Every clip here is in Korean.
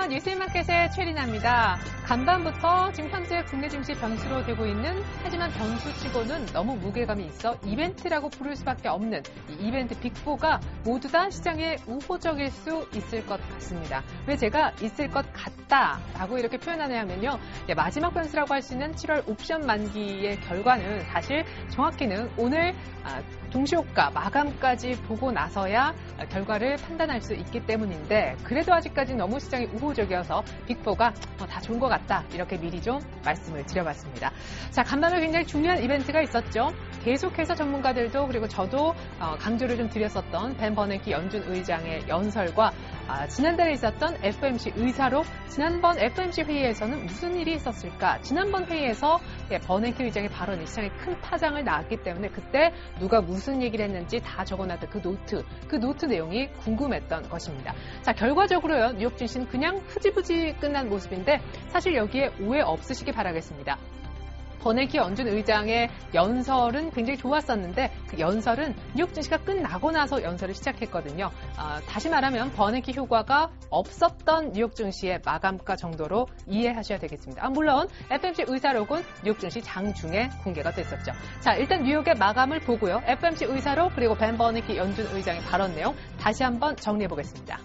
안녕하세요. 뉴스마켓의 최리나입니다. 간밤부터 지금 현재 국내 증시 변수로 되고 있는, 하지만 변수치고는 너무 무게감이 있어 이벤트라고 부를 수밖에 없는 이 이벤트 빅4가 모두 다 시장에 우호적일 수 있을 것 같습니다. 왜 제가 있을 것 같다라고 이렇게 표현하냐면요. 마지막 변수라고 할 수 있는 7월 옵션 만기의 결과는 사실 정확히는 오늘 동시효과 마감까지 보고 나서야 결과를 판단할 수 있기 때문인데, 그래도 아직까지 너무 시장이 우호적이어서 빅4가 다 좋은 것 같다, 이렇게 미리 좀 말씀을 드려봤습니다. 자, 간밤에 굉장히 중요한 이벤트가 있었죠. 계속해서 전문가들도 그리고 저도 강조를 좀 드렸었던 벤 버냉키 연준 의장의 연설과 지난달에 있었던 FOMC 의사록, 지난번 FOMC 회의에서는 무슨 일이 있었을까? 지난번 회의에서 버냉키 의장의 발언이 시장에 큰 파장을 낳았기 때문에 그때 누가 무슨 얘기를 했는지 다 적어놨던 그 노트 내용이 궁금했던 것입니다. 자, 결과적으로요, 뉴욕 증시는 그냥 흐지부지 끝난 모습인데 사실 여기에 오해 없으시기 바라겠습니다. 버냉키 연준 의장의 연설은 굉장히 좋았었는데 그 연설은 뉴욕 증시가 끝나고 나서 연설을 시작했거든요. 다시 말하면 버냉키 효과가 없었던 뉴욕 증시의 마감가 정도로 이해하셔야 되겠습니다. 물론 FOMC 의사록은 뉴욕 증시 장중에 공개가 됐었죠. 자, 일단 뉴욕의 마감을 보고요. FOMC 의사록 그리고 벤 버냉키 연준 의장의 발언 내용 다시 한번 정리해 보겠습니다.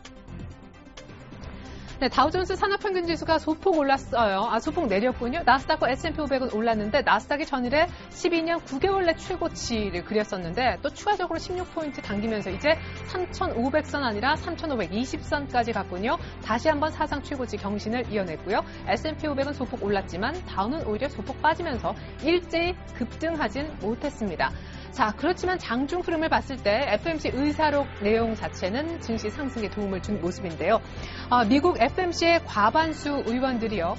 네, 다우존스 산업평균지수가 소폭 올랐어요. 소폭 내렸군요. 나스닥과 S&P 500은 올랐는데 나스닥이 전일에 12년 9개월 내 최고치를 그렸었는데 또 추가적으로 16포인트 당기면서 이제 3,500선 아니라 3,520선까지 갔군요. 다시 한번 사상 최고치 경신을 이어냈고요. S&P 500은 소폭 올랐지만 다우는 오히려 소폭 빠지면서 일제히 급등하진 못했습니다. 자, 그렇지만 장중 흐름을 봤을 때 FOMC 의사록 내용 자체는 증시 상승에 도움을 준 모습인데요. 미국 FOMC의 과반수 의원들이요,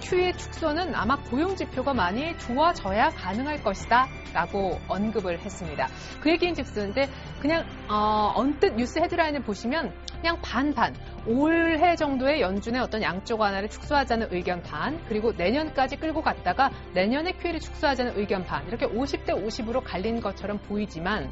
QE 축소는 아마 고용지표가 많이 좋아져야 가능할 것이다 라고 언급을 했습니다. 그 얘기인즉슨 그냥 언뜻 뉴스 헤드라인을 보시면 그냥 반반, 올해 정도의 연준의 어떤 양적 완화를 축소하자는 의견 반, 그리고 내년까지 끌고 갔다가 내년에 QE를 축소하자는 의견 반, 이렇게 50대 50으로 갈린 것처럼 보이지만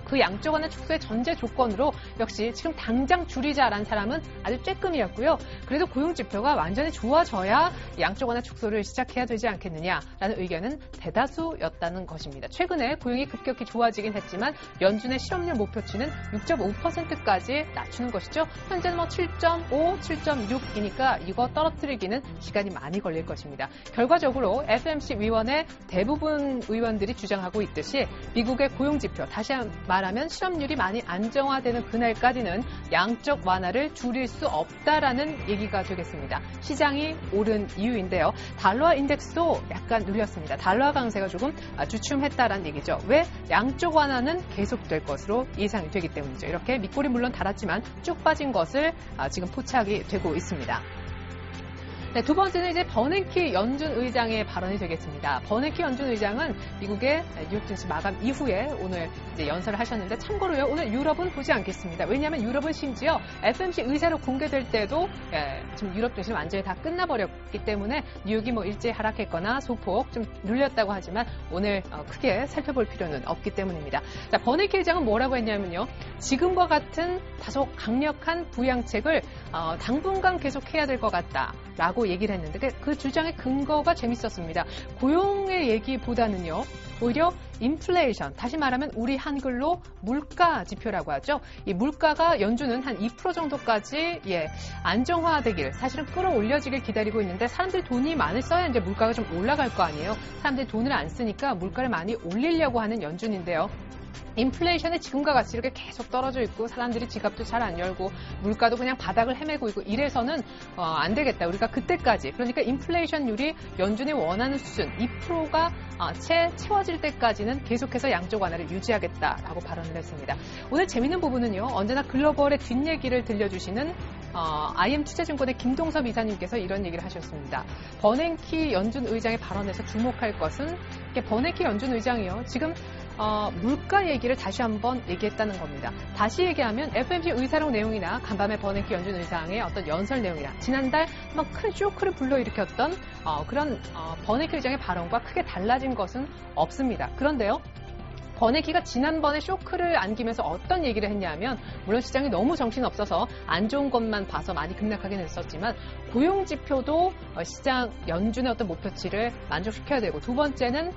그 양적 완화 축소의 전제 조건으로 역시 지금 당장 줄이자라는 사람은 아주 쬐끔이었고요. 그래도 고용지표가 완전히 좋아져야 양적 완화 축소를 시작해야 되지 않겠느냐라는 의견은 대다수였다는 것입니다. 최근에 고용이 급격히 좋아지긴 했지만 연준의 실업률 목표치는 6.5%까지 낮추는 것이죠. 현재는 7.5, 7.6이니까 이거 떨어뜨리기는 시간이 많이 걸릴 것입니다. 결과적으로 FOMC 위원회 대부분 의원들이 주장하고 있듯이 미국의 고용지표, 다시 말하면 실업률이 많이 안정화되는 그날까지는 양적 완화를 줄일 수 없다라는 얘기가 되겠습니다. 시장이 오른 이유인데요. 달러화 인덱스도 약간 눌렸습니다. 달러화 강세가 조금 주춤했다라는 얘기죠. 왜? 양적 완화는 계속될 것으로 예상이 되기 때문이죠. 이렇게 밑골이 물론 달았지만 쭉 빠진 것을 지금 포착이 되고 있습니다. 네, 두 번째는 이제 버냉키 연준 의장의 발언이 되겠습니다. 버냉키 연준 의장은 미국의 뉴욕 증시 마감 이후에 오늘 이제 연설을 하셨는데, 참고로요, 오늘 유럽은 보지 않겠습니다. 왜냐하면 유럽은 심지어 FOMC 의사로 공개될 때도 지금 유럽 증시는 완전히 다 끝나버렸기 때문에 뉴욕이 일제히 하락했거나 소폭 좀 눌렸다고 하지만 오늘 크게 살펴볼 필요는 없기 때문입니다. 자, 버냉키 의장은 뭐라고 했냐면요, 지금과 같은 다소 강력한 부양책을 당분간 계속해야 될 것 같다라고 얘기를 했는데 그 주장의 근거가 재밌었습니다. 고용의 얘기보다는요, 오히려 인플레이션, 다시 말하면 우리 한글로 물가 지표라고 하죠. 이 물가가 연준은 한 2% 정도까지 안정화되길, 사실은 끌어올려지길 기다리고 있는데 사람들이 돈이 많이 써야 이제 물가가 좀 올라갈 거 아니에요. 사람들이 돈을 안 쓰니까 물가를 많이 올리려고 하는 연준인데요. 인플레이션이 지금과 같이 이렇게 계속 떨어져 있고 사람들이 지갑도 잘 안 열고 물가도 그냥 바닥을 헤매고 있고 이래서는 안 되겠다. 우리가 그때까지, 그러니까 인플레이션율이 연준이 원하는 수준 2%가 채워질 때까지는 계속해서 양적 완화를 유지하겠다라고 발언을 했습니다. 오늘 재미있는 부분은요, 언제나 글로벌의 뒷얘기를 들려주시는 IM투자증권의 김동섭 이사님께서 이런 얘기를 하셨습니다. 버냉키 연준 의장의 발언에서 주목할 것은 버냉키 연준 의장이요, 지금 물가 얘기를 다시 한번 얘기했다는 겁니다. 다시 얘기하면 FOMC 의사록 내용이나 간밤에 버냉키 연준 의장의 어떤 연설 내용이나 지난달 막 큰 쇼크를 불러일으켰던 그런 버냉키 의장의 발언과 크게 달라진 것은 없습니다. 그런데요, 버네키가 지난번에 쇼크를 안기면서 어떤 얘기를 했냐면 물론 시장이 너무 정신없어서 안 좋은 것만 봐서 많이 급락하긴 했었지만 고용지표도 시장 연준의 어떤 목표치를 만족시켜야 되고 두 번째는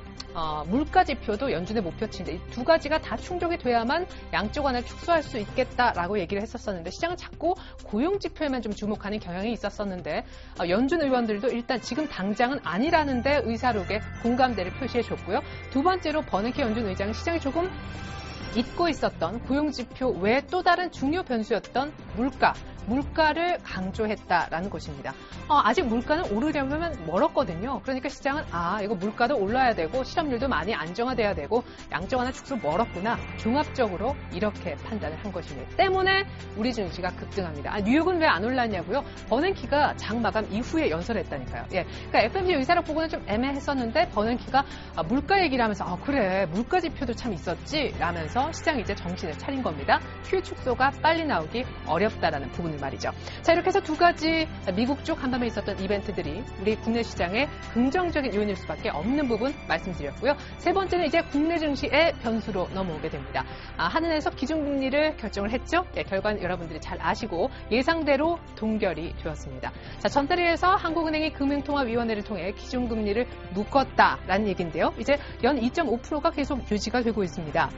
물가지표도 연준의 목표치인데 이 두 가지가 다 충족이 돼야만 양쪽 안을 축소할 수 있겠다라고 얘기를 했었었는데 시장은 자꾸 고용지표에만 좀 주목하는 경향이 있었었는데 연준 의원들도 일단 지금 당장은 아니라는 데 의사록에 공감대를 표시해줬고요. 두 번째로 버네키 연준 의장이 시장이 조금 잊고 있었던 고용지표 외에 또 다른 중요 변수였던 물가를 강조했다라는 것입니다. 아직 물가는 오르려면 멀었거든요. 그러니까 시장은 이거 물가도 올라야 되고 실업률도 많이 안정화돼야 되고 양적 완화 축소 멀었구나. 종합적으로 이렇게 판단을 한 것입니다. 때문에 우리 증시가 급등합니다. 뉴욕은 왜 안 올랐냐고요? 버냉키가 장 마감 이후에 연설했다니까요. 그러니까 FMC 의사록 보고는 좀 애매했었는데 버냉키가 물가 얘기를 하면서 그래 물가 지표도 참 있었지 라면서 시장이 이제 정신을 차린 겁니다. Q 축소가 빨리 나오기 어렵다라는 부분을 말이죠. 자, 이렇게 해서 두 가지 미국 쪽 한밤에 있었던 이벤트들이 우리 국내 시장의 긍정적인 요인일 수밖에 없는 부분 말씀드렸고요. 세 번째는 이제 국내 증시의 변수로 넘어오게 됩니다. 한은에서 기준금리를 결정을 했죠. 결과는 여러분들이 잘 아시고 예상대로 동결이 되었습니다. 자, 전달위에서 한국은행이 금융통화위원회를 통해 기준금리를 묶었다라는 얘기인데요. 이제 연 2.5%가 계속 유지가 되고 있습니다.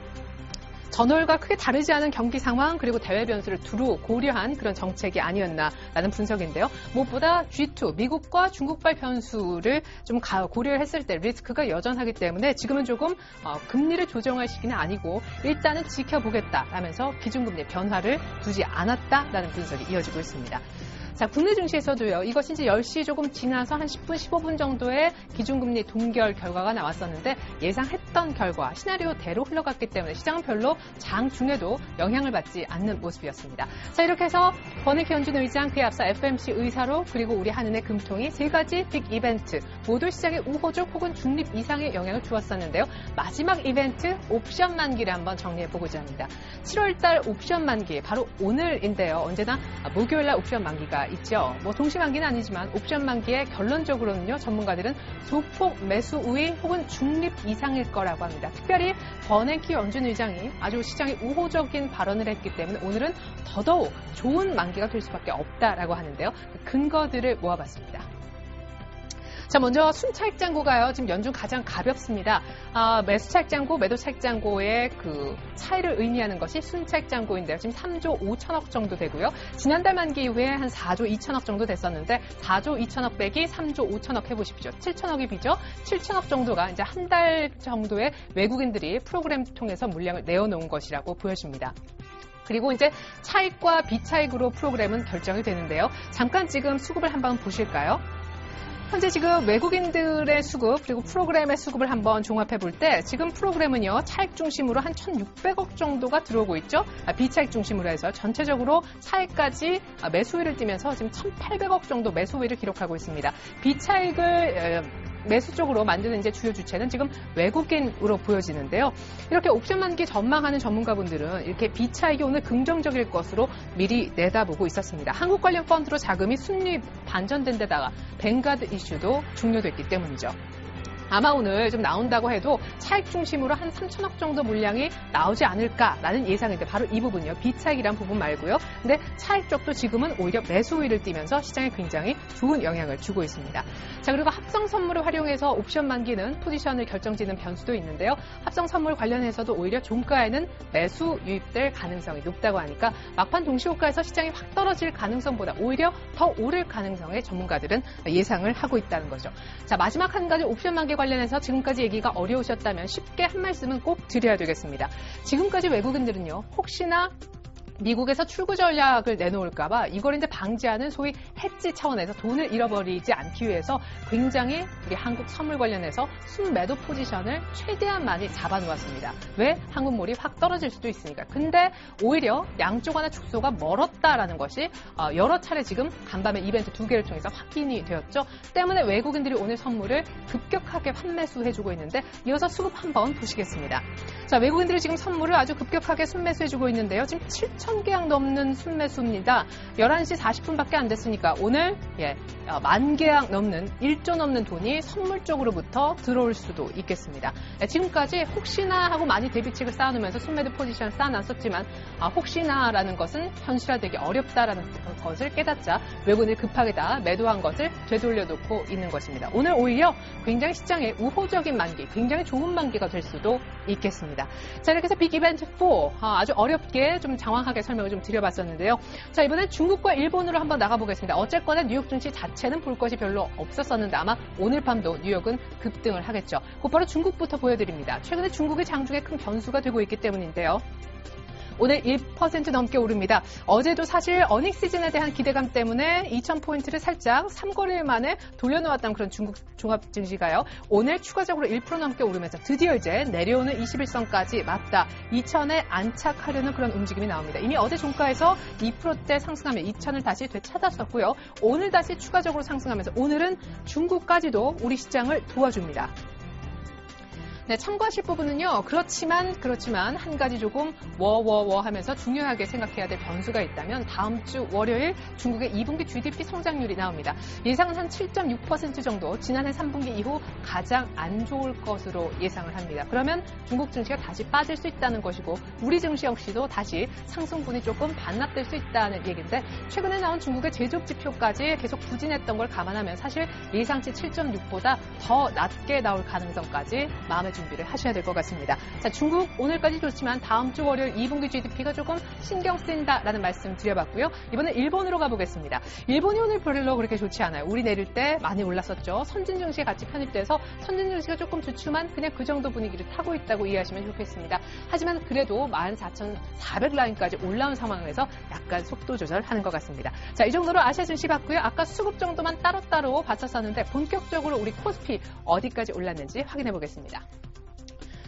전월과 크게 다르지 않은 경기 상황 그리고 대외 변수를 두루 고려한 그런 정책이 아니었나라는 분석인데요. 무엇보다 G2, 미국과 중국발 변수를 좀 고려했을 때 리스크가 여전하기 때문에 지금은 조금 금리를 조정할 시기는 아니고 일단은 지켜보겠다라면서 기준금리 변화를 두지 않았다라는 분석이 이어지고 있습니다. 자, 국내 증시에서도요. 이것이 이제 10시 조금 지나서 한 10분, 15분 정도의 기준금리 동결 결과가 나왔었는데 예상했던 결과, 시나리오대로 흘러갔기 때문에 시장은 별로 장 중에도 영향을 받지 않는 모습이었습니다. 자, 이렇게 해서 버네키 연준 의장, 그에 앞서 FMC 의사록, 그리고 우리 한은의 금통이 세 가지 빅 이벤트 모두 시장의 우호적 혹은 중립 이상의 영향을 주었었는데요. 마지막 이벤트 옵션 만기를 한번 정리해보고자 합니다. 7월달 옵션 만기, 바로 오늘인데요. 언제나 목요일날 옵션 만기가 있죠. 동시 만기는 아니지만 옵션 만기의 결론적으로는요. 전문가들은 소폭 매수 우위 혹은 중립 이상일 거라고 합니다. 특별히 버네키 연준 의장이 아주 시장에 우호적인 발언을 했기 때문에 오늘은 더더욱 좋은 만기가 될 수밖에 없다라고 하는데요. 그 근거들을 모아봤습니다. 자, 먼저 순차익 잔고가요. 지금 연중 가장 가볍습니다. 매수 차익 잔고, 매도 차익 잔고의 그 차이를 의미하는 것이 순차익 잔고인데요. 지금 3조 5천억 정도 되고요. 지난달 만기 이후에 한 4조 2천억 정도 됐었는데 4조 2천억 빼기 3조 5천억 해보십시오. 7천억이 비죠. 7천억 정도가 이제 한 달 정도의 외국인들이 프로그램 통해서 물량을 내어놓은 것이라고 보여집니다. 그리고 이제 차익과 비차익으로 프로그램은 결정이 되는데요. 잠깐 지금 수급을 한번 보실까요? 현재 지금 외국인들의 수급 그리고 프로그램의 수급을 한번 종합해 볼 때 지금 프로그램은요. 차익 중심으로 한 1,600억 정도가 들어오고 있죠. 비차익 중심으로 해서 전체적으로 차익까지 매수위를 띠면서 지금 1,800억 정도 매수위를 기록하고 있습니다. 비차익을 매수 쪽으로 만드는 이제 주요 주체는 지금 외국인으로 보여지는데요. 이렇게 옵션 만기 전망하는 전문가분들은 이렇게 비차익이 오늘 긍정적일 것으로 미리 내다보고 있었습니다. 한국 관련 펀드로 자금이 순위 반전된 데다가 뱅가드 이슈도 종료됐기 때문이죠. 아마 오늘 좀 나온다고 해도 차익 중심으로 한 3천억 정도 물량이 나오지 않을까라는 예상인데 바로 이 부분이요. 비차익이란 부분 말고요. 근데 차익 쪽도 지금은 오히려 매수 우위를 띠면서 시장에 굉장히 좋은 영향을 주고 있습니다. 자, 그리고 합성 선물을 활용해서 옵션 만기는 포지션을 결정짓는 변수도 있는데요. 합성 선물 관련해서도 오히려 종가에는 매수 유입될 가능성이 높다고 하니까 막판 동시호가에서 시장이 확 떨어질 가능성보다 오히려 더 오를 가능성에 전문가들은 예상을 하고 있다는 거죠. 자, 마지막 한 가지 옵션 만기 관련해서 지금까지 얘기가 어려우셨다면 쉽게 한 말씀은 꼭 드려야 되겠습니다. 지금까지 외국인들은요. 혹시나 미국에서 출구 전략을 내놓을까봐 이걸 이제 방지하는 소위 해지 차원에서 돈을 잃어버리지 않기 위해서 굉장히 우리 한국 선물 관련해서 순매도 포지션을 최대한 많이 잡아놓았습니다. 왜? 한국물이 확 떨어질 수도 있으니까. 근데 오히려 양쪽 하나 축소가 멀었다라는 것이 여러 차례 지금 간밤에 이벤트 2개를 통해서 확인이 되었죠. 때문에 외국인들이 오늘 선물을 급격하게 환매수해주고 있는데 이어서 수급 한번 보시겠습니다. 자, 외국인들이 지금 선물을 아주 급격하게 순매수해주고 있는데요. 지금 7천 3,000계약 넘는 순매수입니다. 11시 40분밖에 안 됐으니까 오늘 10,000계약 넘는 1조 넘는 돈이 선물 쪽으로부터 들어올 수도 있겠습니다. 지금까지 혹시나 하고 많이 대비책을 쌓아놓으면서 순매도 포지션 쌓아놨었지만 혹시나라는 것은 현실화되기 어렵다라는 것을 깨닫자 외국인이 급하게 다 매도한 것을 되돌려놓고 있는 것입니다. 오늘 오히려 굉장히 시장의 우호적인 만기, 굉장히 좋은 만기가 될 수도 있겠습니다. 자, 이렇게 해서 빅 이벤트 4 아주 어렵게 좀 장황하게 설명을 좀 드려봤었는데요. 자, 이번엔 중국과 일본으로 한번 나가보겠습니다. 어쨌거나 뉴욕 증시 자체는 볼 것이 별로 없었었는데 아마 오늘 밤도 뉴욕은 급등을 하겠죠. 곧바로 중국부터 보여드립니다. 최근에 중국의 장중에 큰 변수가 되고 있기 때문인데요. 오늘 1% 넘게 오릅니다. 어제도 사실 어닝 시즌에 대한 기대감 때문에 2,000포인트를 살짝 3거래일 만에 돌려놓았던 그런 중국 종합 증시가요. 오늘 추가적으로 1% 넘게 오르면서 드디어 이제 내려오는 21선까지 맞다. 2,000에 안착하려는 그런 움직임이 나옵니다. 이미 어제 종가에서 2%대 상승하며 2,000을 다시 되찾았었고요. 오늘 다시 추가적으로 상승하면서 오늘은 중국까지도 우리 시장을 도와줍니다. 네, 참고하실 부분은요. 그렇지만 한 가지 조금 하면서 중요하게 생각해야 될 변수가 있다면 다음 주 월요일 중국의 2분기 GDP 성장률이 나옵니다. 예상은 한 7.6% 정도 지난해 3분기 이후 가장 안 좋을 것으로 예상을 합니다. 그러면 중국 증시가 다시 빠질 수 있다는 것이고 우리 증시 역시도 다시 상승분이 조금 반납될 수 있다는 얘기인데 최근에 나온 중국의 제조업 지표까지 계속 부진했던 걸 감안하면 사실 예상치 7.6보다 더 낮게 나올 가능성까지 마음에 준비를 하셔야 될 것 같습니다. 자, 중국 오늘까지 좋지만 다음 주 월요일 2분기 GDP가 조금 신경 쓰인다라는 말씀 드려봤고요. 이번엔 일본으로 가보겠습니다. 일본이 오늘 별로 그렇게 좋지 않아요. 우리 내릴 때 많이 올랐었죠. 선진 증시에 같이 편입돼서 선진 증시가 조금 주춤한 그냥 그 정도 분위기를 타고 있다고 이해하시면 좋겠습니다. 하지만 그래도 14,400라인까지 올라온 상황에서 약간 속도 조절하는 것 같습니다. 자, 이 정도로 아시아 증시 봤고요. 아까 수급 정도만 따로따로 봤었는데 본격적으로 우리 코스피 어디까지 올랐는지 확인해 보겠습니다.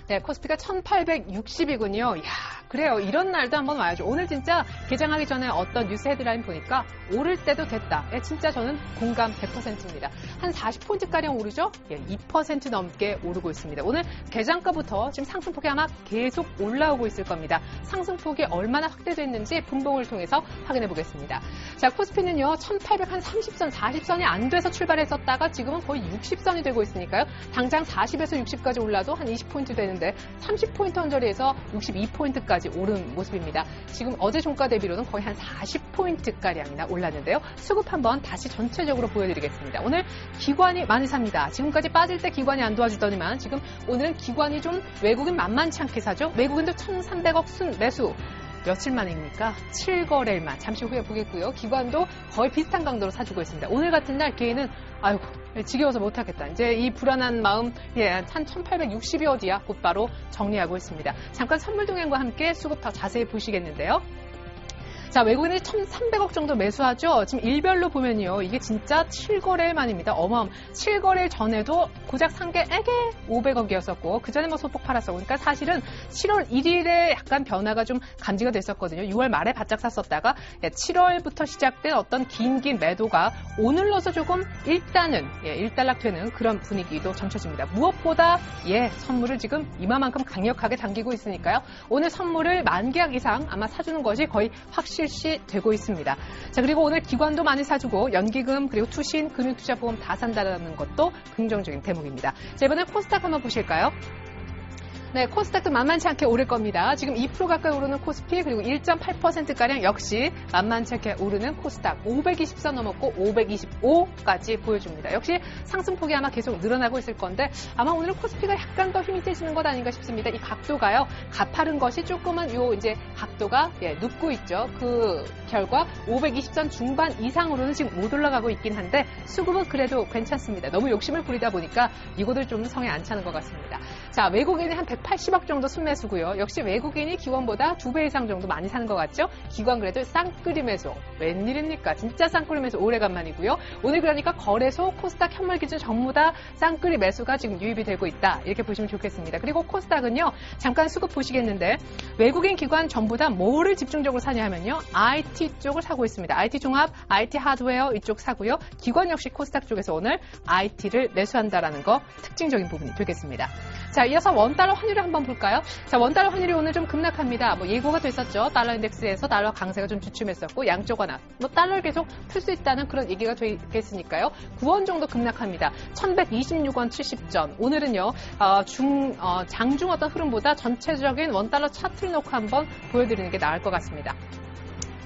네, 코스피가 1860이군요. 이야, 그래요. 이런 날도 한번 와야죠. 오늘 진짜 개장하기 전에 어떤 뉴스 헤드라인 보니까 오를 때도 됐다. 진짜 저는 공감 100%입니다. 한 40포인트가량 오르죠? 2% 넘게 오르고 있습니다. 오늘 개장가부터 지금 상승폭이 아마 계속 올라오고 있을 겁니다. 상승폭이 얼마나 확대됐는지 분봉을 통해서 확인해 보겠습니다. 자, 코스피는요, 1830선, 40선이 안 돼서 출발했었다가 지금은 거의 60선이 되고 있으니까요. 당장 40에서 60까지 올라도 한 20포인트 되는데 30포인트 언저리에서 62포인트까지 오른 모습입니다. 지금 어제 종가 대비로는 거의 한 40포인트가량이나 올랐는데요. 수급 한번 다시 전체적으로 보여드리겠습니다. 오늘 기관이 많이 삽니다. 지금까지 빠질 때 기관이 안 도와주더니만 지금 오늘은 기관이 좀 외국인 만만치 않게 사죠. 외국인도 1,300억 순 매수. 며칠 만입니까? 7거래일만. 잠시 후에 보겠고요. 기관도 거의 비슷한 강도로 사주고 있습니다. 오늘 같은 날 개인은 아이고 지겨워서 못하겠다. 이제 이 불안한 마음 한 1860이 어디야? 곧바로 정리하고 있습니다. 잠깐 선물 동행과 함께 수급 더 자세히 보시겠는데요. 자, 외국인이 1,300억 정도 매수하죠. 지금 일별로 보면요. 이게 진짜 7거래일 만입니다. 7거래일 전에도 고작 산 게 500억이었었고 그 전에 소폭 팔았었고 그러니까 사실은 7월 1일에 약간 변화가 좀 감지가 됐었거든요. 6월 말에 바짝 샀었다가 7월부터 시작된 어떤 긴 매도가 오늘로서 조금 일단은 일단락되는 그런 분위기도 점쳐집니다. 무엇보다 선물을 지금 이마만큼 강력하게 당기고 있으니까요. 오늘 선물을 10,000계약 이상 아마 사주는 것이 거의 실시되고 있습니다. 자, 그리고 오늘 기관도 많이 사주고 연기금 그리고 투신, 금융투자보험 다 산다는 것도 긍정적인 대목입니다. 자, 이번에 코스닥 한번 보실까요? 네, 코스닥도 만만치 않게 오를 겁니다. 지금 2% 가까이 오르는 코스피 그리고 1.8%가량 역시 만만치 않게 오르는 코스닥 520선 넘었고 525까지 보여줍니다. 역시 상승폭이 아마 계속 늘어나고 있을 건데 아마 오늘 코스피가 약간 더 힘이 세지는 것 아닌가 싶습니다. 이 각도가요. 가파른 것이 조금은 이제 각도가 눕고 있죠. 그 결과 520선 중반 이상으로는 지금 못 올라가고 있긴 한데 수급은 그래도 괜찮습니다. 너무 욕심을 부리다 보니까 이곳을 좀 성에 안 차는 것 같습니다. 자, 외국인이 한 180억 정도 순매수고요. 역시 외국인이 기관보다 2배 이상 정도 많이 사는 것 같죠? 기관 그래도 쌍끌이 매수. 웬일입니까? 진짜 쌍끌이 매수 오래간만이고요. 오늘 그러니까 거래소, 코스닥 현물 기준 전부 다 쌍끌이 매수가 지금 유입이 되고 있다. 이렇게 보시면 좋겠습니다. 그리고 코스닥은요. 잠깐 수급 보시겠는데 외국인 기관 전부 다 뭐를 집중적으로 사냐 하면요. IT 쪽을 사고 있습니다. IT 종합, IT 하드웨어 이쪽 사고요. 기관 역시 코스닥 쪽에서 오늘 IT를 매수한다라는 거 특징적인 부분이 되겠습니다. 자, 이어서 원달러 환율 환율을 한번 볼까요? 자, 원달러 환율이 오늘 좀 급락합니다. 뭐 예고가 됐었죠. 달러 인덱스에서 달러 강세가 좀 주춤했었고 양쪽 하나. 뭐 달러를 계속 풀 수 있다는 그런 얘기가 되겠으니까요. 9원 정도 급락합니다. 1126원 70전. 오늘은요. 장중 어떤 흐름보다 전체적인 원달러 차트를 놓고 한번 보여드리는 게 나을 것 같습니다.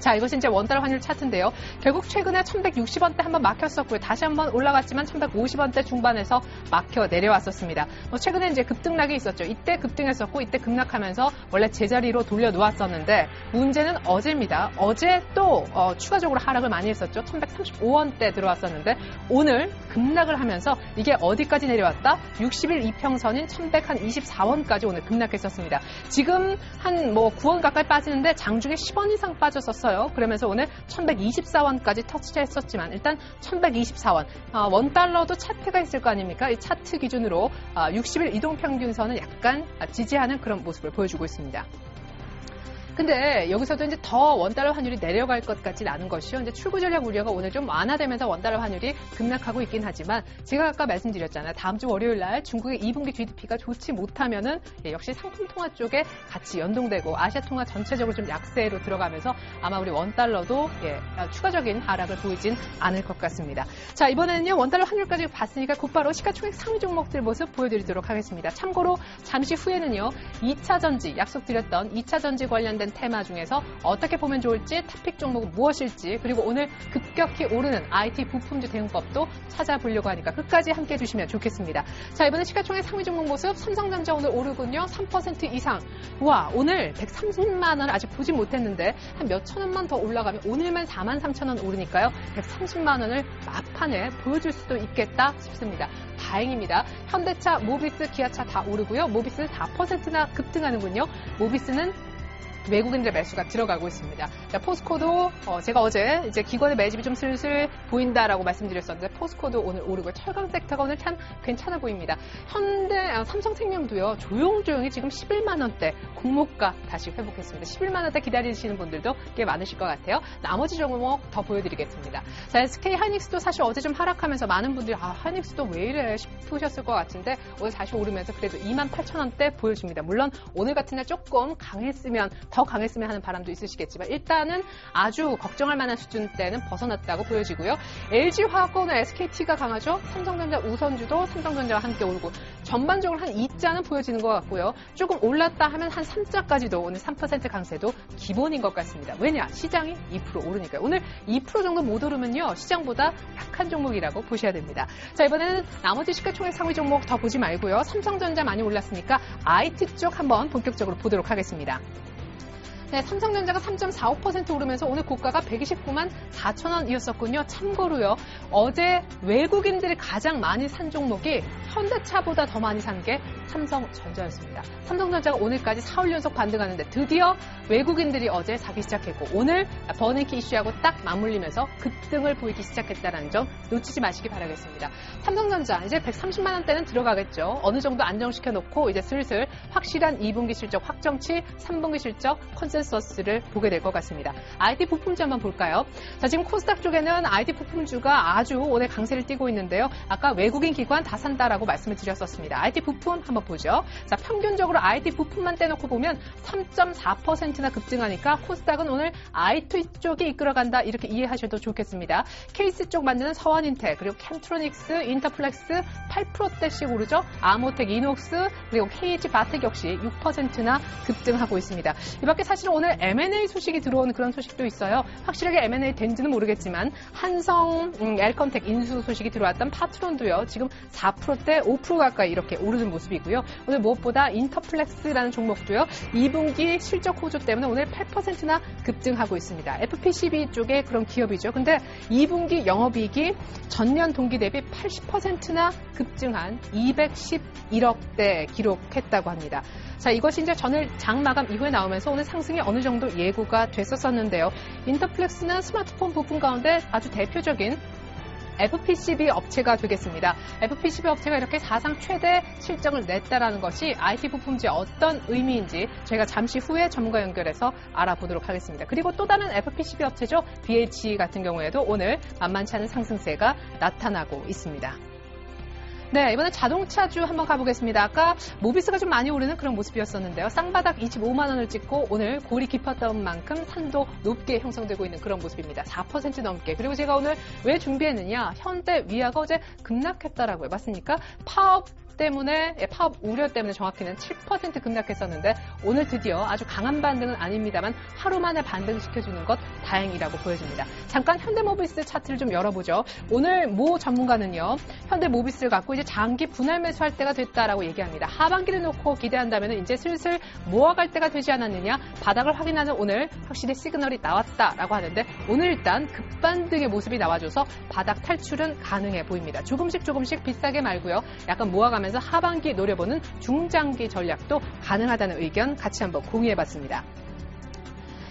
자, 이것이 이제 원달러 환율 차트인데요. 결국 최근에 1160원대 한번 막혔었고요. 다시 한번 올라갔지만 1150원대 중반에서 막혀 내려왔었습니다. 최근에 이제 급등락이 있었죠. 이때 급등했었고 이때 급락하면서 원래 제자리로 돌려놓았었는데 문제는 어제입니다. 어제 또 추가적으로 하락을 많이 했었죠. 1135원대 들어왔었는데 오늘 급락을 하면서 이게 어디까지 내려왔다? 60일 이평선인 1124원까지 오늘 급락했었습니다. 지금 한 9원 가까이 빠지는데 장중에 10원 이상 빠졌었어요. 그러면서 오늘 1124원까지 터치했었지만 일단 1124원 원달러도 차트가 있을 거 아닙니까? 이 차트 기준으로 60일 이동평균선은 약간 지지하는 그런 모습을 보여주고 있습니다. 근데 여기서도 이제 더 원달러 환율이 내려갈 것 같진 않은 것이요. 이제 출구 전략 우려가 오늘 좀 완화되면서 원달러 환율이 급락하고 있긴 하지만 제가 아까 말씀드렸잖아요. 다음 주 월요일 날 중국의 2분기 GDP가 좋지 못하면은 역시 상품 통화 쪽에 같이 연동되고 아시아 통화 전체적으로 좀 약세로 들어가면서 아마 우리 원달러도 추가적인 하락을 보이진 않을 것 같습니다. 자, 이번에는요. 원달러 환율까지 봤으니까 곧바로 시가총액 상위 종목들 모습 보여드리도록 하겠습니다. 참고로 잠시 후에는요. 2차 전지 약속드렸던 2차 전지 관련된 테마 중에서 어떻게 보면 좋을지, 탑픽 종목은 무엇일지, 그리고 오늘 급격히 오르는 IT 부품주 대응법도 찾아보려고 하니까 끝까지 함께해 주시면 좋겠습니다. 자, 이번에 시가총액 상위 종목 모습 삼성전자 오늘 오르군요. 3% 이상. 와, 오늘 130만 원 아직 보지 못했는데 한 몇천 원만 더 올라가면 오늘만 43,000원 오르니까요. 130만 원을 막판에 보여줄 수도 있겠다 싶습니다. 다행입니다. 현대차, 모비스, 기아차 다 오르고요. 모비스는 4%나 급등하는군요. 모비스는 외국인들 매수가 들어가고 있습니다. 자, 포스코도 제가 어제 이제 기관의 매집이 좀 슬슬 보인다라고 말씀드렸었는데 포스코도 오늘 오르고 철강 섹터가 오늘 참 괜찮아 보입니다. 삼성생명도요. 조용조용히 지금 11만 원대 공모가 다시 회복했습니다. 11만 원대 기다리시는 분들도 꽤 많으실 것 같아요. 나머지 종목 더 보여드리겠습니다. 자, SK 하이닉스도 사실 어제 좀 하락하면서 많은 분들이 하이닉스도 왜 이래 싶으셨을 것 같은데 오늘 다시 오르면서 그래도 28,000원대 보여줍니다. 물론 오늘 같은 날 조금 더 강했으면 하는 바람도 있으시겠지만 일단은 아주 걱정할 만한 수준대는 벗어났다고 보여지고요. LG화학과 SKT가 강하죠. 삼성전자 우선주도 삼성전자와 함께 오르고 전반적으로 한 2자는 보여지는 것 같고요. 조금 올랐다 하면 한 3자까지도 오늘 3% 강세도 기본인 것 같습니다. 왜냐? 시장이 2% 오르니까요. 오늘 2% 정도 못 오르면요. 시장보다 약한 종목이라고 보셔야 됩니다. 자, 이번에는 나머지 시가총액 상위 종목 더 보지 말고요. 삼성전자 많이 올랐으니까 IT 쪽 한번 본격적으로 보도록 하겠습니다. 네, 삼성전자가 3.45% 오르면서 오늘 고가가 129만 4천 원이었었군요. 참고로요. 어제 외국인들이 가장 많이 산 종목이 현대차보다 더 많이 산 게 삼성전자였습니다. 삼성전자가 오늘까지 4일 연속 반등하는데 드디어 외국인들이 어제 사기 시작했고 오늘 버닝키 이슈하고 딱 맞물리면서 급등을 보이기 시작했다는 점 놓치지 마시기 바라겠습니다. 삼성전자 이제 130만 원대는 들어가겠죠. 어느 정도 안정시켜 놓고 이제 슬슬 확실한 2분기 실적 확정치, 3분기 실적 컨센서스를 보게 될 것 같습니다. IT 부품주 한번 볼까요? 자, 지금 코스닥 쪽에는 IT 부품주가 아주 오늘 강세를 띠고 있는데요. 아까 외국인 기관 다 산다라고 말씀을 드렸었습니다. IT 부품 한번 보죠. 자, 평균적으로 IT 부품만 떼놓고 보면 3.4%나 급등하니까 코스닥은 오늘 IT 쪽이 이끌어간다 이렇게 이해하셔도 좋겠습니다. 케이스 쪽 만드는 서원인텍 그리고 캠트로닉스, 인터플렉스 8%대씩 오르죠. 아모텍, 이녹스 그리고 KH 바텍 역시 6%나 급등하고 있습니다. 이 밖에 사실 오늘 M&A 소식이 들어온 그런 소식도 있어요. 확실하게 M&A 된지는 모르겠지만 한성, 엘컴텍 인수 소식이 들어왔던 파트론도요. 지금 4%대 5% 가까이 이렇게 오르는 모습이고요. 오늘 무엇보다 인터플렉스라는 종목도요. 2분기 실적 호조 때문에 오늘 8%나 급등하고 있습니다. FPCB 쪽의 그런 기업이죠. 근데 2분기 영업이익이 전년 동기 대비 80%나 급증한 211억대 기록했다고 합니다. 자, 이것이 이제 전일 장 마감 이후에 나오면서 오늘 상승이 어느 정도 예고가 됐었는데요. 인터플렉스는 스마트폰 부품 가운데 아주 대표적인 FPCB 업체가 되겠습니다. FPCB 업체가 이렇게 사상 최대 실적을 냈다라는 것이 IT 부품주의 어떤 의미인지 저희가 잠시 후에 전문가 연결해서 알아보도록 하겠습니다. 그리고 또 다른 FPCB 업체죠. BH 같은 경우에도 오늘 만만치 않은 상승세가 나타나고 있습니다. 네, 이번에 자동차주 한번 가보겠습니다. 아까 모비스가 좀 많이 오르는 그런 모습이었었는데요. 쌍바닥 25만 원을 찍고 오늘 골이 깊었던 만큼 산도 높게 형성되고 있는 그런 모습입니다. 4% 넘게. 그리고 제가 오늘 왜 준비했느냐. 현대 위아가 어제 급락했다라고요. 맞습니까? 파업 때문에, 파업 우려 때문에 정확히는 7% 급락했었는데 오늘 드디어 아주 강한 반등은 아닙니다만 하루 만에 반등시켜주는 것 다행이라고 보여집니다. 잠깐 현대모비스 차트를 좀 열어보죠. 오늘 모 전문가는요. 현대모비스를 갖고 이제 장기 분할 매수할 때가 됐다라고 얘기합니다. 하반기를 놓고 기대한다면 이제 슬슬 모아갈 때가 되지 않았느냐. 바닥을 확인하는 오늘 확실히 시그널이 나왔다라고 하는데 오늘 일단 급반등의 모습이 나와줘서 바닥 탈출은 가능해 보입니다. 조금씩 비싸게 말고요. 약간 모아가면서 하반기 노려보는 중장기 전략도 가능하다는 의견 같이 한번 공유해봤습니다.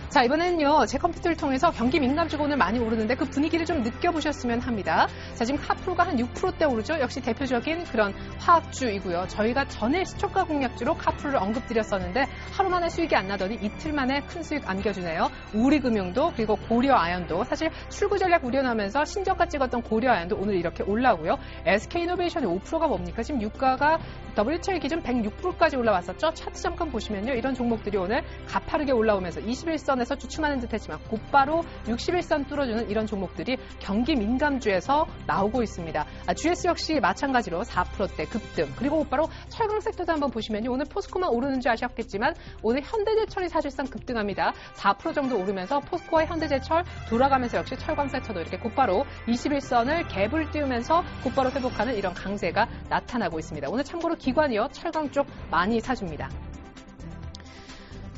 자, 이번에는요, 제 컴퓨터를 통해서 경기 민감주가 오늘 많이 오르는데 그 분위기를 좀 느껴보셨으면 합니다. 자, 지금 카프로가 한 6%대 오르죠. 역시 대표적인 그런 화학주이고요. 저희가 전에 시초가 공략주로 카프로를 언급드렸었는데 하루 만에 수익이 안 나더니 이틀 만에 큰 수익 안겨주네요. 우리금융도 그리고 고려아연도 사실 출구 전략 우려나면서 신저가 찍었던 고려아연도 오늘 이렇게 올라오고요. SK이노베이션이 5%가 뭡니까? 지금 유가가 WTI 기준 106불까지 올라왔었죠. 차트 잠깐 보시면요. 이런 종목들이 오늘 가파르게 올라오면서 21선에서 주춤하는 듯했지만 곧바로 61선 뚫어주는 이런 종목들이 경기 민감주에서 나오고 있습니다. GS 역시 마찬가지로 4%대 급등. 그리고 곧바로 철강 섹터도 한번 보시면요. 오늘 포스코만 오르는 줄 아셨겠지만 오늘 현대제철이 사실상 급등합니다. 4% 정도 오르면서 포스코와 현대제철 돌아가면서 역시 철강 섹터도 이렇게 곧바로 21선을 갭을 띄우면서 곧바로 회복하는 이런 강세가 나타나고 있습니다. 오늘 참고로 기관이요. 철강 쪽 많이 사줍니다.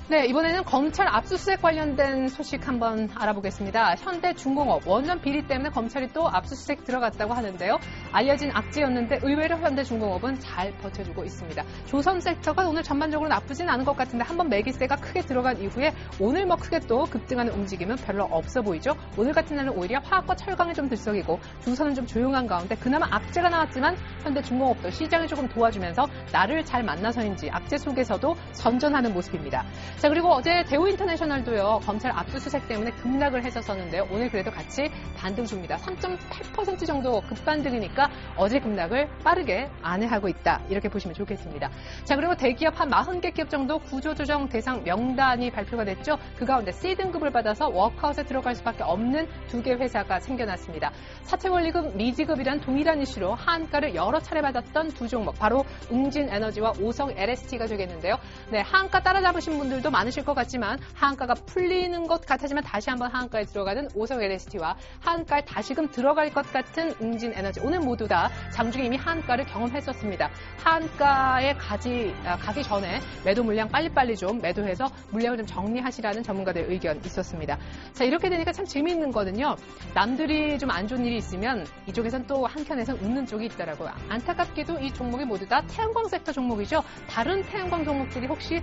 네, 이번에는 검찰 압수수색 관련된 소식 한번 알아보겠습니다. 현대중공업 원전 비리 때문에 검찰이 또 압수수색 들어갔다고 하는데요. 알려진 악재였는데 의외로 현대중공업은 잘 버텨주고 있습니다. 조선 섹터가 오늘 전반적으로 나쁘진 않은 것 같은데 한번 매기세가 크게 들어간 이후에 오늘 뭐 크게 또 급등하는 움직임은 별로 없어 보이죠. 오늘 같은 날은 오히려 화학과 철강이 좀 들썩이고 조선은 좀 조용한 가운데 그나마 악재가 나왔지만 현대중공업도 시장을 조금 도와주면서 나를 잘 만나서인지 악재 속에서도 선전하는 모습입니다. 자, 그리고 어제 대우인터내셔널도요, 검찰 압수수색 때문에 급락을 했었었는데요. 오늘 그래도 같이 반등 줍니다. 3.8% 정도 급반등이니까 어제 급락을 빠르게 안해하고 있다. 이렇게 보시면 좋겠습니다. 자, 그리고 대기업 한 40개 기업 정도 구조조정 대상 명단이 발표가 됐죠. 그 가운데 C등급을 받아서 워크아웃에 들어갈 수밖에 없는 2개 회사가 생겨났습니다. 사채원리금 미지급이란 동일한 이슈로 하한가를 여러 차례 받았던 두 종목, 바로 웅진에너지와 오성 LST가 되겠는데요. 네, 하한가 따라잡으신 분들도 많으실 것 같지만 하한가가 풀리는 것 같아지만 다시 한번 하한가에 들어가는 오성 LST와 하한가에 다시금 들어갈 것 같은 웅진에너지, 오늘 모두 다 장중에 이미 하한가를 경험했었습니다. 하한가에 가기 전에 매도 물량 빨리빨리 좀 매도해서 물량을 좀 정리하시라는 전문가들의 의견 있었습니다. 자, 이렇게 되니까 참 재미있는 거는요. 남들이 좀 안 좋은 일이 있으면 이쪽에선 또 한켠에선 웃는 쪽이 있더라고요. 안타깝게도 이 종목이 모두 다 태양광 섹터 종목이죠. 다른 태양광 종목들이 혹시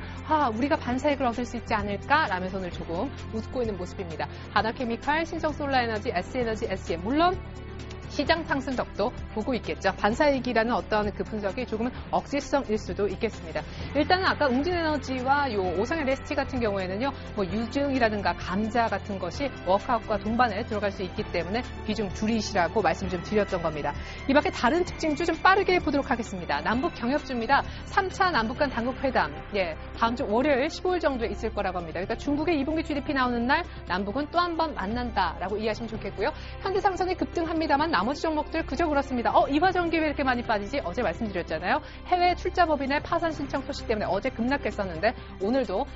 우리가 반사익을 얻을 수 있지 않을까? 라면서 오늘 조금 웃고 있는 모습입니다. 하나케미칼, 신성솔라에너지, S에너지, SEM 물론 시장 상승력도 보고 있겠죠. 반사이익이라는 어떤 그 분석이 조금은 억지성일 수도 있겠습니다. 일단은 아까 웅진에너지와 요 오성 LST 같은 경우에는요, 뭐 유증이라든가 감자 같은 것이 워크아웃과 동반에 들어갈 수 있기 때문에 비중 줄이시라고 말씀 좀 드렸던 겁니다. 이 밖에 다른 특징주 좀 빠르게 보도록 하겠습니다. 남북 경협주입니다. 3차 남북 간 당국 회담, 다음 주 월요일 15일 정도에 있을 거라고 합니다. 그러니까 중국의 2분기 GDP 나오는 날 남북은 또 한 번 만난다라고 이해하시면 좋겠고요. 현대상선이 급등합니다만 나머지 종목들 그저 그렇습니다. 이화전기 왜 이렇게 많이 빠지지? 어제 말씀드렸잖아요. 해외 출자법인의 파산 신청 소식 때문에 어제 급락했었는데 오늘도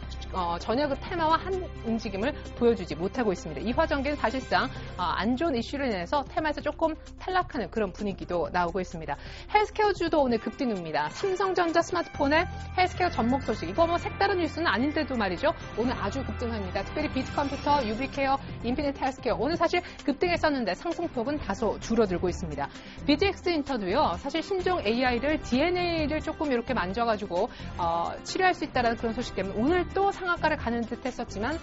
전혀 그 테마와 한 움직임을 보여주지 못하고 있습니다. 이화전기는 사실상 안 좋은 이슈로 인해서 테마에서 조금 탈락하는 그런 분위기도 나오고 있습니다. 헬스케어주도 오늘 급등입니다. 삼성전자 스마트폰의 헬스케어 접목 소식. 이거 뭐 색다른 뉴스는 아닌데도 말이죠. 오늘 아주 급등합니다. 특별히 비트컴퓨터, 유비케어, 인피니트 헬스케어. 오늘 사실 급등했었는데 상승폭은 다소 줄어들고 있습니다. BGX 인터도요. 사실 신종 AI를 DNA를 조금 이렇게 만져가지고 치료할 수 있다는 그런 소식 때문에 오늘 또 상한가를 가는 듯 했었지만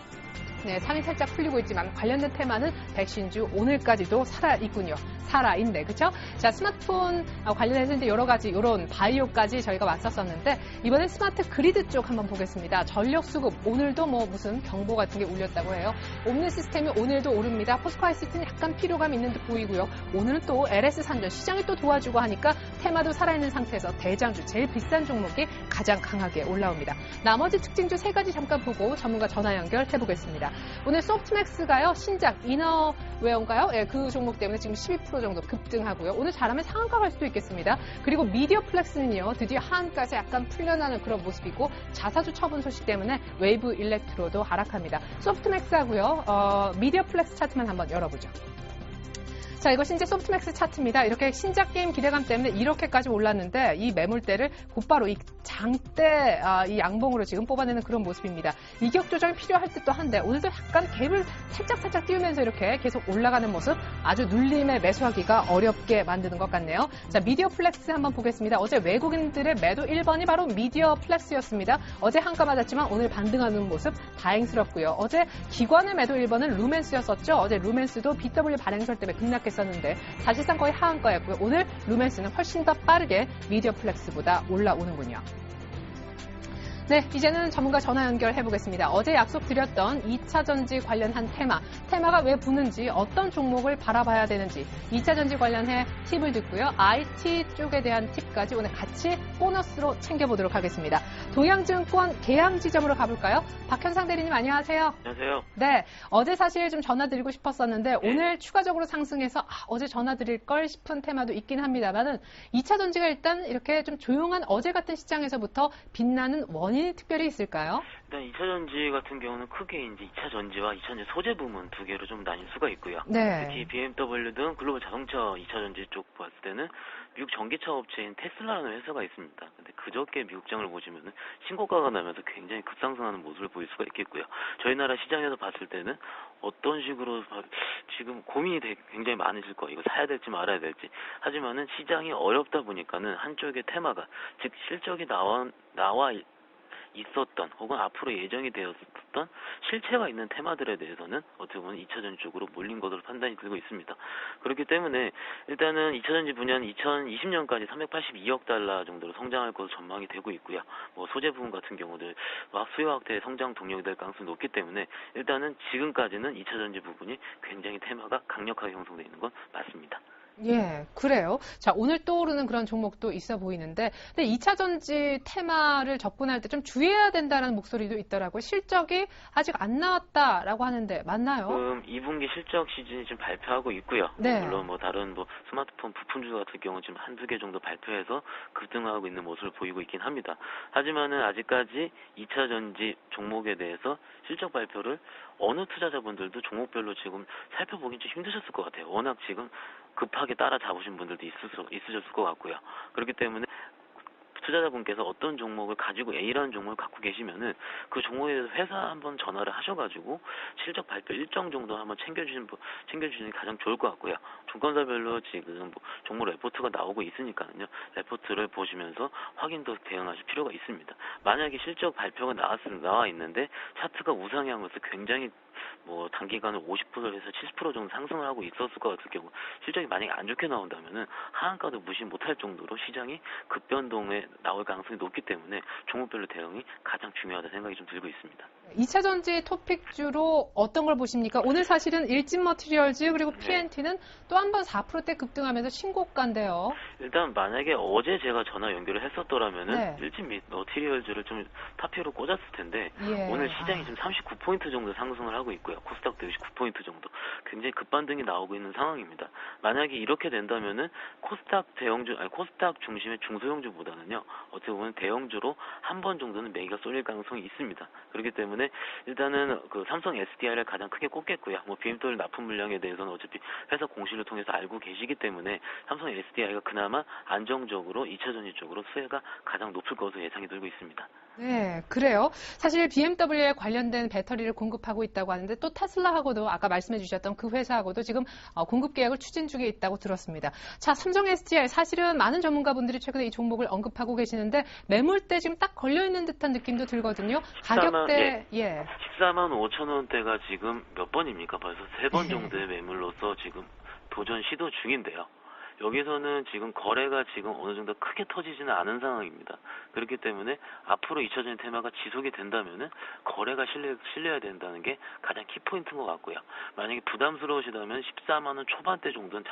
네, 상이 살짝 풀리고 있지만 관련된 테마는 백신주 오늘까지도 살아있군요. 살아있네, 그쵸? 자, 스마트폰 관련해서 이제 여러 가지 이런 바이오까지 저희가 왔었었는데 이번엔 스마트 그리드 쪽 한번 보겠습니다. 전력 수급 오늘도 뭐 무슨 경보 같은 게 울렸다고 해요. 옴니 시스템이 오늘도 오릅니다. 포스코 ICT는 약간 피로감 있는 듯 보이고요. 오늘은 또 LS 산전 시장이 또 도와주고 하니까 테마도 살아있는 상태에서 대장주 제일 비싼 종목이 가장 강하게 올라옵니다. 나머지 특징주 세 가지 잠깐 보고 전문가 전화 연결해 보겠습니다. 오늘 소프트맥스가요 신작 이너웨어인가요? 예, 그 종목 때문에 지금 12% 정도 급등하고요. 오늘 잘하면 상한가 갈 수도 있겠습니다. 그리고 미디어 플렉스는요 드디어 하한가에서 약간 풀려나는 그런 모습이고 자사주 처분 소식 때문에 웨이브 일렉트로도 하락합니다. 소프트맥스하고요 미디어 플렉스 차트만 한번 열어보죠. 자, 이거 신재 소프트맥스 차트입니다. 이렇게 신작 게임 기대감 때문에 이렇게까지 올랐는데 이 매물대를 곧바로 이 장대 이 양봉으로 지금 뽑아내는 그런 모습입니다. 이격 조정이 필요할 듯도 한데 오늘도 약간 갭을 살짝 띄우면서 이렇게 계속 올라가는 모습 아주 눌림에 매수하기가 어렵게 만드는 것 같네요. 자, 미디어 플렉스 한번 보겠습니다. 어제 외국인들의 매도 1번이 바로 미디어 플렉스였습니다. 어제 한가 맞았지만 오늘 반등하는 모습 다행스럽고요. 어제 기관의 매도 1번은 루멘스였었죠. 어제 루멘스도 BW 발행설 때문에 급락했었는데 사실상 거의 하한가였고요. 오늘 루멘스는 훨씬 더 빠르게 미디어 플렉스보다 올라오는군요. 네, 이제는 전문가 전화 연결해 보겠습니다. 어제 약속드렸던 2차 전지 관련한 테마가 왜 부는지, 어떤 종목을 바라봐야 되는지 2차 전지 관련해 팁을 듣고요. IT 쪽에 대한 팁까지 오늘 같이 보너스로 챙겨보도록 하겠습니다. 동양증권 계양지점으로 가볼까요? 박현상 대리님 안녕하세요. 안녕하세요. 네, 어제 사실 좀 전화드리고 싶었었는데 오늘 추가적으로 상승해서 어제 전화드릴 걸 싶은 테마도 있긴 합니다만은 2차 전지가 일단 이렇게 좀 조용한 어제 같은 시장에서부터 빛나는 원인이 특별히 있을까요? 일단 2차 전지 같은 경우는 크게 이제 2차 전지와 2차 전지 소재 부문 두 개로 좀 나뉠 수가 있고요. 네. 특히 BMW 등 글로벌 자동차 2차 전지 쪽 봤을 때는 미국 전기차 업체인 테슬라라는 회사가 있습니다. 근데 그저께 미국장을 보시면은 신고가가 나면서 굉장히 급상승하는 모습을 보일 수가 있겠고요. 저희 나라 시장에서 봤을 때는 어떤 식으로 지금 고민이 굉장히 많으실 거예요. 이거 사야 될지 말아야 될지. 하지만은 시장이 어렵다 보니까는 한쪽의 테마가 즉 실적이 나와 있었던 혹은 앞으로 예정이 되었던 실체가 있는 테마들에 대해서는 어떻게 보면 2차 전지 쪽으로 몰린 것으로 판단이 들고 있습니다. 그렇기 때문에 일단은 2차 전지 분야는 2020년까지 382억 달러 정도로 성장할 것으로 전망이 되고 있고요. 뭐 소재 부분 같은 경우들 수요 확대의 성장 동력이 될 가능성이 높기 때문에 일단은 지금까지는 2차 전지 부분이 굉장히 테마가 강력하게 형성되어 있는 건 맞습니다. 예, 그래요. 자, 오늘 떠오르는 그런 종목도 있어 보이는데, 근데 2차 전지 테마를 접근할 때 좀 주의해야 된다는 목소리도 있더라고요. 실적이 아직 안 나왔다라고 하는데, 맞나요? 2분기 실적 시즌이 지금 발표하고 있고요. 네. 물론 뭐 다른 뭐 스마트폰 부품주 같은 경우는 지금 한두 개 정도 발표해서 급등하고 있는 모습을 보이고 있긴 합니다. 하지만은 아직까지 2차 전지 종목에 대해서 실적 발표를 어느 투자자분들도 종목별로 지금 살펴보긴 좀 힘드셨을 것 같아요. 워낙 지금 급하게 따라잡으신 분들도 있으셨을 것 같고요. 그렇기 때문에 투자자분께서 어떤 종목을 가지고 A라는 종목을 갖고 계시면은 그 종목에 대해서 회사 한번 전화를 하셔가지고 실적 발표 일정 정도 한번 챙겨주시는 게 가장 좋을 것 같고요. 증권사별로 지금 뭐 종목 레포트가 나오고 있으니까요. 레포트를 보시면서 확인도 대응하실 필요가 있습니다. 만약에 실적 발표가 나와 있는데 차트가 우상향으로서 굉장히 뭐 단기간에 50%에서 70% 정도 상승을 하고 있었을 것 같을 경우 실적이 만약에 안 좋게 나온다면은 하한가도 무시 못할 정도로 시장이 급변동에 나올 가능성이 높기 때문에 종목별로 대응이 가장 중요하다 생각이 좀 들고 있습니다. 2차 전지 토픽주로 어떤 걸 보십니까? 오늘 사실은 일진 머티리얼즈 그리고 PNT는 또 한 번 4%대 급등하면서 신고가인데요. 일단 만약에 어제 제가 전화 연결을 했었더라면은 네. 일진 머티리얼즈를 좀 타피로 꽂았을 텐데 예. 오늘 시장이 지금 39포인트 정도 상승을 하고 있고요. 코스닥도 69포인트 정도 굉장히 급반등이 나오고 있는 상황입니다. 만약에 이렇게 된다면은 코스닥 중심의 중소형주보다는요. 어떻게 보면 대형주로 한 번 정도는 매기가 쏠릴 가능성이 있습니다. 그렇기 때문에 일단은 그 삼성 SDI를 가장 크게 꼽겠고요. 뭐 BMW 납품 물량에 대해서는 어차피 회사 공시를 통해서 알고 계시기 때문에 삼성 SDI가 그나마 안정적으로 2차 전지 쪽으로 수혜가 가장 높을 것으로 예상이 들고 있습니다. 네, 그래요. 사실 BMW에 관련된 배터리를 공급하고 있다고 하는데 또 테슬라하고도 아까 말씀해 주셨던 그 회사하고도 지금 공급 계약을 추진 중에 있다고 들었습니다. 자, 삼성 SDI 사실은 많은 전문가분들이 최근에 이 종목을 언급하고 계시는데 매물대 지금 딱 걸려있는 듯한 느낌도 들거든요. 가격대, 14만 5천 원대가 지금 몇 번입니까? 벌써 3번 정도의 매물로서 지금 도전 시도 중인데요. 여기서는 지금 거래가 지금 어느 정도 크게 터지지는 않은 상황입니다. 그렇기 때문에 앞으로 2차전지 테마가 지속이 된다면은 거래가 실려야 된다는 게 가장 키포인트인 것 같고요. 만약에 부담스러우시다면 14만 원 초반대 정도는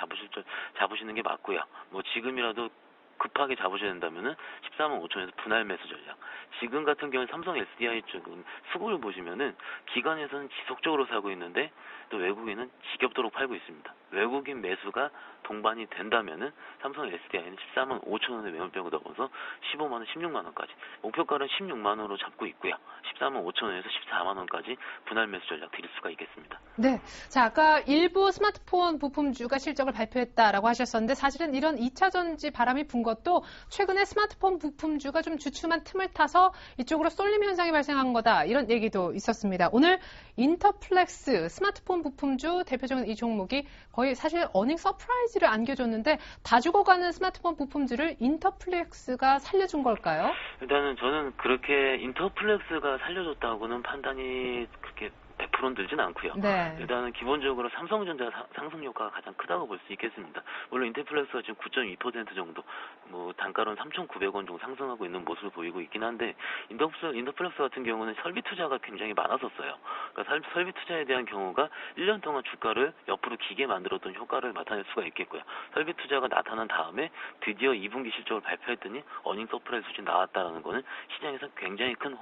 잡으시는 게 맞고요. 뭐 지금이라도 급하게 잡으셔야 된다면은 14만 5천에서 분할 매수 전략. 지금 같은 경우는 삼성 SDI 쪽은 수급을 보시면은 기관에서는 지속적으로 사고 있는데 또 외국인은 지겹도록 팔고 있습니다. 외국인 매수가 동반이 된다면은 삼성 SDI는 14만 5천 원의 매물벽을 넘어서 15만 원, 16만 원까지 목표가는 16만 원으로 잡고 있고요. 14만 5천 원에서 14만 원까지 분할 매수 전략 드릴 수가 있겠습니다. 네, 자 아까 일부 스마트폰 부품주가 실적을 발표했다라고 하셨었는데 사실은 이런 2차 전지 바람이 분 것도 최근에 스마트폰 부품주가 좀 주춤한 틈을 타서 이쪽으로 쏠림 현상이 발생한 거다 이런 얘기도 있었습니다. 오늘 인터플렉스 스마트폰 부품주 대표적인 이 종목이 거의 사실 어닝 서프라이즈를 안겨줬는데 다 죽어가는 스마트폰 부품주를 인터플렉스가 살려준 걸까요? 일단은 저는 그렇게 인터플렉스가 살려줬다고는 판단이 그렇게 100%는 들진 않고요. 네. 일단은 기본적으로 삼성전자 상승 효과가 가장 크다고 볼 수 있겠습니다. 물론 인터플렉스가 지금 9.2% 정도, 뭐 단가로는 3,900원 정도 상승하고 있는 모습을 보이고 있긴 한데 인터플렉스 같은 경우는 설비 투자가 굉장히 많았었어요. 그러니까 설비 투자에 대한 경우가 1년 동안 주가를 옆으로 기게 만들었던 효과를 나타낼 수가 있겠고요. 설비 투자가 나타난 다음에 드디어 2분기 실적을 발표했더니 어닝 서프라이즈 수준 나왔다라는 거는 시장에서 굉장히 큰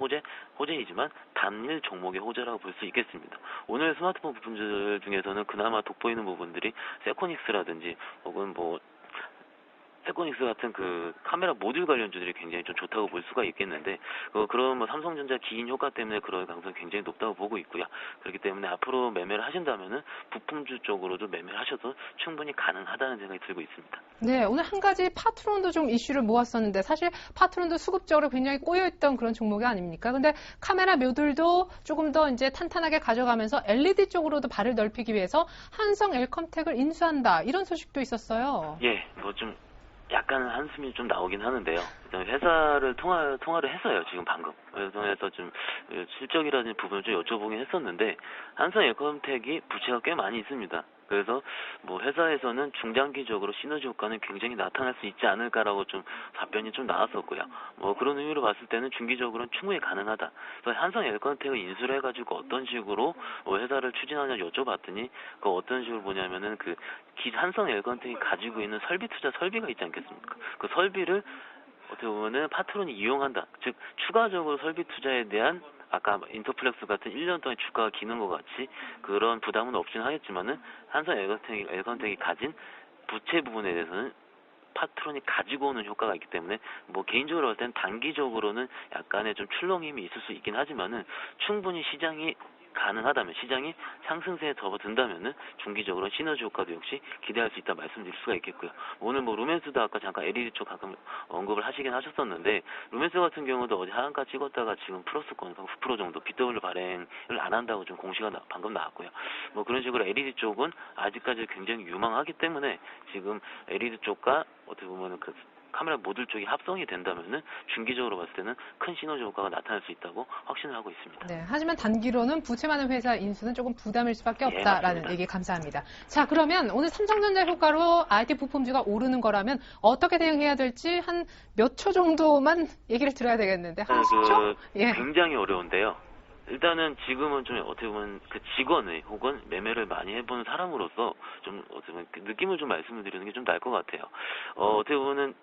호재이지만 단일 종목의 호재라고 볼 수 있겠습니다. 오늘 스마트폰 부품들 중에서는 그나마 돋보이는 부분들이 세코닉스라든지 혹은 뭐 세코닉스 같은 그 카메라 모듈 관련주들이 굉장히 좀 좋다고 볼 수가 있겠는데 그런 뭐 삼성전자 기인 효과 때문에 그럴 가능성이 굉장히 높다고 보고 있고요. 그렇기 때문에 앞으로 매매를 하신다면은 부품주 쪽으로도 매매를 하셔도 충분히 가능하다는 생각이 들고 있습니다. 네, 오늘 한 가지 파트론도 좀 이슈를 모았었는데 사실 파트론도 수급적으로 굉장히 꼬여있던 그런 종목이 아닙니까? 근데 카메라 모듈도 조금 더 이제 탄탄하게 가져가면서 LED 쪽으로도 발을 넓히기 위해서 한성 엘컴텍을 인수한다 이런 소식도 있었어요. 예, 뭐 좀 약간 한숨이 좀 나오긴 하는데요. 일단 회사를 통화를 했어요, 지금 방금. 그래서 좀 실적이라는 부분을 좀 여쭤보긴 했었는데, 한성 엘컴텍이 부채가 꽤 많이 있습니다. 그래서 뭐 회사에서는 중장기적으로 시너지 효과는 굉장히 나타날 수 있지 않을까라고 좀 답변이 좀 나왔었고요. 뭐 그런 의미로 봤을 때는 중기적으로는 충분히 가능하다. 그래서 한성 엘컴텍을 인수를 해가지고 어떤 식으로 회사를 추진하냐 여쭤봤더니 그 어떤 식으로 보냐면은 그 한성 엘컴텍이 가지고 있는 설비 투자 설비가 있지 않겠습니까? 그 설비를 어떻게 보면은 파트론이 이용한다. 즉 추가적으로 설비 투자에 대한 아까 인터플렉스 같은 1년 동안 주가가 기는 것 같이 그런 부담은 없긴 하겠지만은 한성 엘컴텍이 가진 부채 부분에 대해서는 파트론이 가지고 오는 효과가 있기 때문에 뭐 개인적으로 볼 때는 단기적으로는 약간의 좀 출렁임이 있을 수 있긴 하지만은 충분히 시장이 가능하다면 시장이 상승세에 접어든다면은 중기적으로 시너지 효과도 역시 기대할 수 있다 말씀드릴 수가 있겠고요. 오늘 뭐 루멘스도 아까 잠깐 LED 쪽 가끔 언급을 하시긴 하셨었는데 루멘스 같은 경우도 어제 하한가 찍었다가 지금 플러스권 9% 정도 BW 발행을 안 한다고 좀 공시가 방금 나왔고요. 뭐 그런 식으로 LED 쪽은 아직까지 굉장히 유망하기 때문에 지금 LED 쪽과 어떻게 보면은 그 카메라 모듈 쪽이 합성이 된다면은 중기적으로 봤을 때는 큰 시너지 효과가 나타날 수 있다고 확신을 하고 있습니다. 네, 하지만 단기로는 부채 많은 회사 인수는 조금 부담일 수밖에 없다라는 얘기 감사합니다. 자, 그러면 오늘 삼성전자 효과로 IT 부품주가 오르는 거라면 어떻게 대응해야 될지 한 몇 초 정도만 얘기를 들어야 되겠는데 한 10초? 예. 굉장히 어려운데요. 일단은 지금은 좀 어떻게 보면 그 직원의 혹은 매매를 많이 해본 사람으로서 좀 어떻게 보면 그 느낌을 좀 말씀을 드리는 게 좀 나을 것 같아요. 어떻게 보면은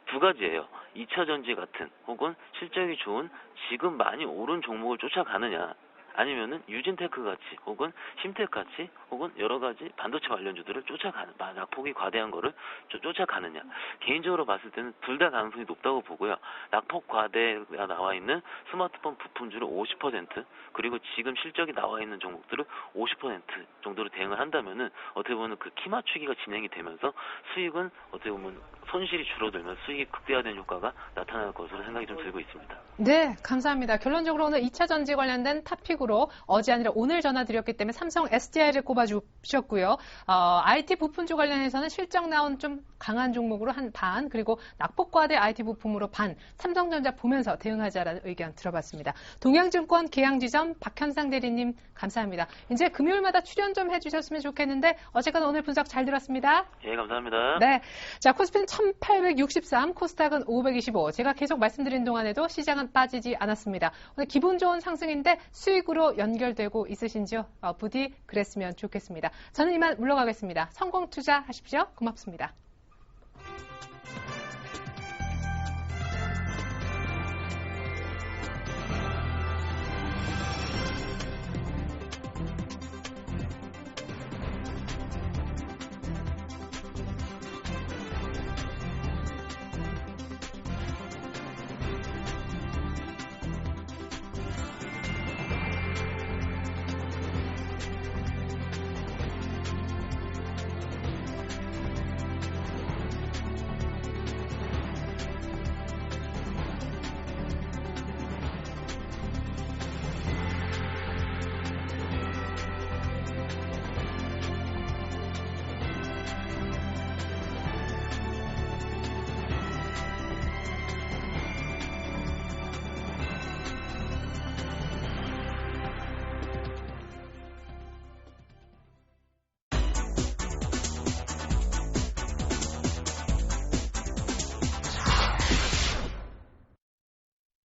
두 가지예요. 2차 전지 같은 혹은 실적이 좋은 지금 많이 오른 종목을 쫓아가느냐 아니면은 유진테크 같이 혹은 심텍 같이 혹은 여러 가지 반도체 관련주들을 쫓아가는 낙폭이 과대한 거를 쫓아가느냐 개인적으로 봤을 때는 둘 다 가능성이 높다고 보고요. 낙폭 과대가 나와 있는 스마트폰 부품주를 50% 그리고 지금 실적이 나와 있는 종목들을 50% 정도로 대응을 한다면은 어떻게 보면 그 키 맞추기가 진행이 되면서 수익은 어떻게 보면 손실이 줄어들면 수익이 극대화된 효과가 나타날 것으로 생각이 좀 들고 있습니다. 네, 감사합니다. 결론적으로 오늘 2차 전지 관련된 탑픽으로 추가적으로 어제 아니라 오늘 전화드렸기 때문에 삼성 SDI를 꼽아주셨고요. IT 부품주 관련해서는 실적 나온 좀 강한 종목으로 한 반, 그리고 낙폭과대 IT 부품으로 반, 삼성전자 보면서 대응하자라는 의견 들어봤습니다. 동양증권 계양지점 박현상 대리님 감사합니다. 이제 금요일마다 출연 좀 해주셨으면 좋겠는데 어쨌거나 오늘 분석 잘 들었습니다. 예, 감사합니다. 네, 자 코스피는 1863, 코스닥은 525. 제가 계속 말씀드린 동안에도 시장은 빠지지 않았습니다. 오늘 기분 좋은 상승인데 수익으로 연결되고 있으신지요? 부디 그랬으면 좋겠습니다. 저는 이만 물러가겠습니다. 성공 투자하십시오. 고맙습니다.